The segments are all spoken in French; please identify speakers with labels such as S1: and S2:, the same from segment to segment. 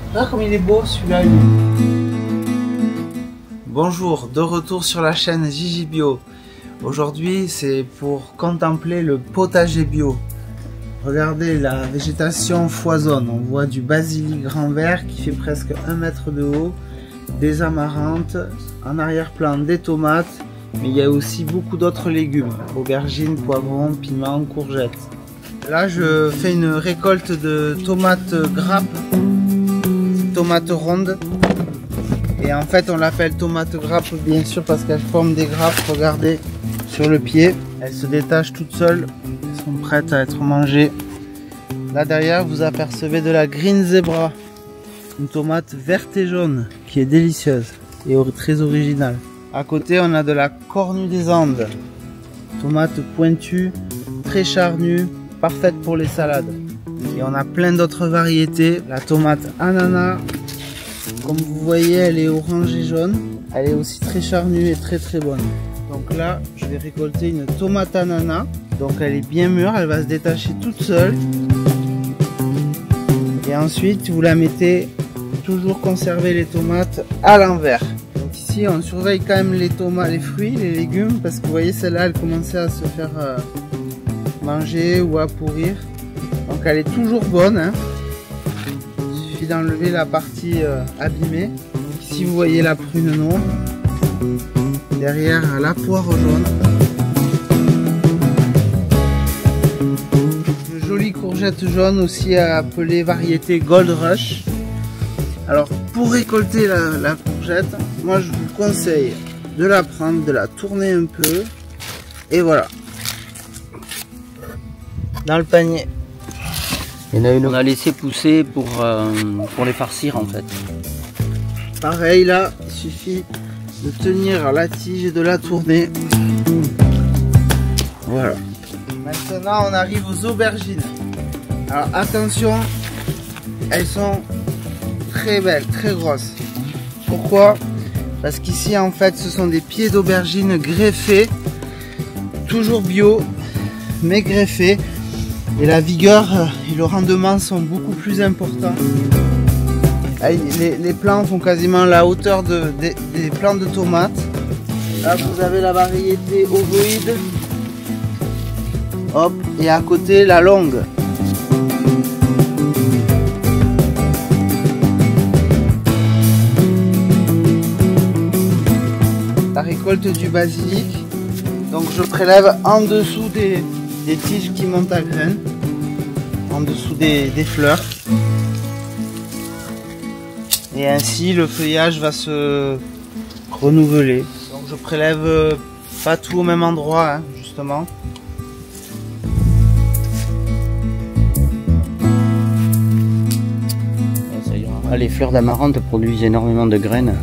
S1: Regarde comme il est beau celui-là. Bonjour, de retour sur la chaîne Gigi Bio. Aujourd'hui, c'est pour contempler le potager bio. Regardez, la végétation foisonne. On voit du basilic grand vert qui fait presque 1 mètre de haut, des amarantes, en arrière-plan des tomates, mais il y a aussi beaucoup d'autres légumes, aubergines, poivrons, piments, courgettes. Là, je fais une récolte de tomates grappes, tomates rondes. Et en fait, on l'appelle tomate grappe, bien sûr, parce qu'elle forme des grappes. Regardez, sur le pied. Elles se détachent toutes seules. Elles sont prêtes à être mangées. Là derrière, vous apercevez de la Green Zebra. Une tomate verte et jaune, qui est délicieuse et très originale. À côté, on a de la cornue des Andes. Tomate pointue, très charnue, parfaite pour les salades. Et on a plein d'autres variétés. La tomate ananas. Comme vous voyez, elle est orange et jaune. Elle est aussi très charnue et très bonne. Donc là, je vais récolter une tomate ananas. Donc elle est bien mûre, elle va se détacher toute seule. Et ensuite, vous la mettez, toujours conserver les tomates à l'envers. Donc ici, on surveille quand même les tomates, les fruits, les légumes. Parce que vous voyez, celle-là, elle commençait à se faire manger ou à pourrir. Donc elle est toujours bonne, hein. D'enlever la partie abîmée. Ici vous voyez la prune noire, derrière la poire jaune, une jolie courgette jaune aussi appelée variété Gold Rush. Alors pour récolter la courgette, moi je vous conseille de la prendre, de la tourner un peu et voilà, dans le panier.
S2: Il y en a une, on a laissé pousser pour les farcir en fait.
S1: Pareil là, il suffit de tenir la tige et de la tourner. Voilà. Maintenant on arrive aux aubergines. Alors attention, elles sont très belles, très grosses. Pourquoi? Parce qu'ici en fait ce sont des pieds d'aubergines greffés, toujours bio, mais greffés. Et la vigueur et le rendement sont beaucoup plus importants. Les plants font quasiment la hauteur des plants de tomates. Là vous avez la variété ovoïde. Hop, et à côté la longue. La récolte du basilic. Donc je prélève en dessous des tiges qui montent à graines, en dessous des fleurs, et ainsi le feuillage va se renouveler. Donc je prélève pas tout au même endroit, hein, justement.
S2: Ça ira. Les fleurs d'amarante produisent énormément de graines.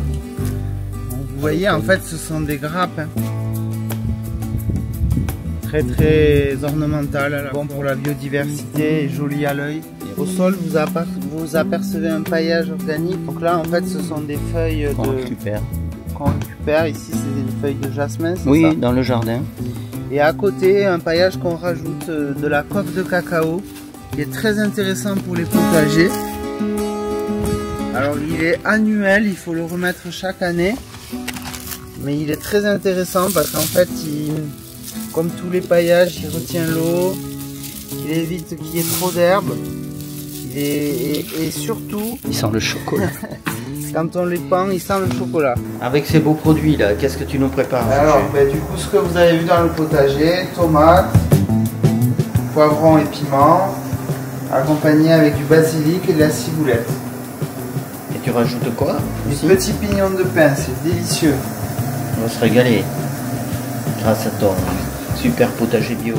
S1: Vous voyez, en fait ce sont des grappes, hein. Très ornemental, bon pour la biodiversité et joli à l'œil. Au sol vous apercevez un paillage organique. Donc là en fait ce sont des feuilles qu'on récupère. Ici c'est des feuilles de jasmin.
S2: Oui,
S1: ça,
S2: dans le jardin.
S1: Et à côté un paillage qu'on rajoute de la coque de cacao, qui est très intéressant pour les potagers. Alors il est annuel, il faut le remettre chaque année, mais il est très intéressant parce qu'en fait comme tous les paillages, il retient l'eau, il évite qu'il y ait trop d'herbe, et surtout,
S2: il sent le chocolat.
S1: Quand on les pend, il sent le chocolat.
S2: Avec ces beaux produits là, qu'est-ce que tu nous prépares?
S1: Alors, du coup, ce que vous avez vu dans le potager, tomates, poivrons et piments, accompagnés avec du basilic et de la ciboulette.
S2: Et tu rajoutes quoi?
S1: Des petits pignons de pain, c'est délicieux.
S2: On va se régaler grâce à ton super potager bio.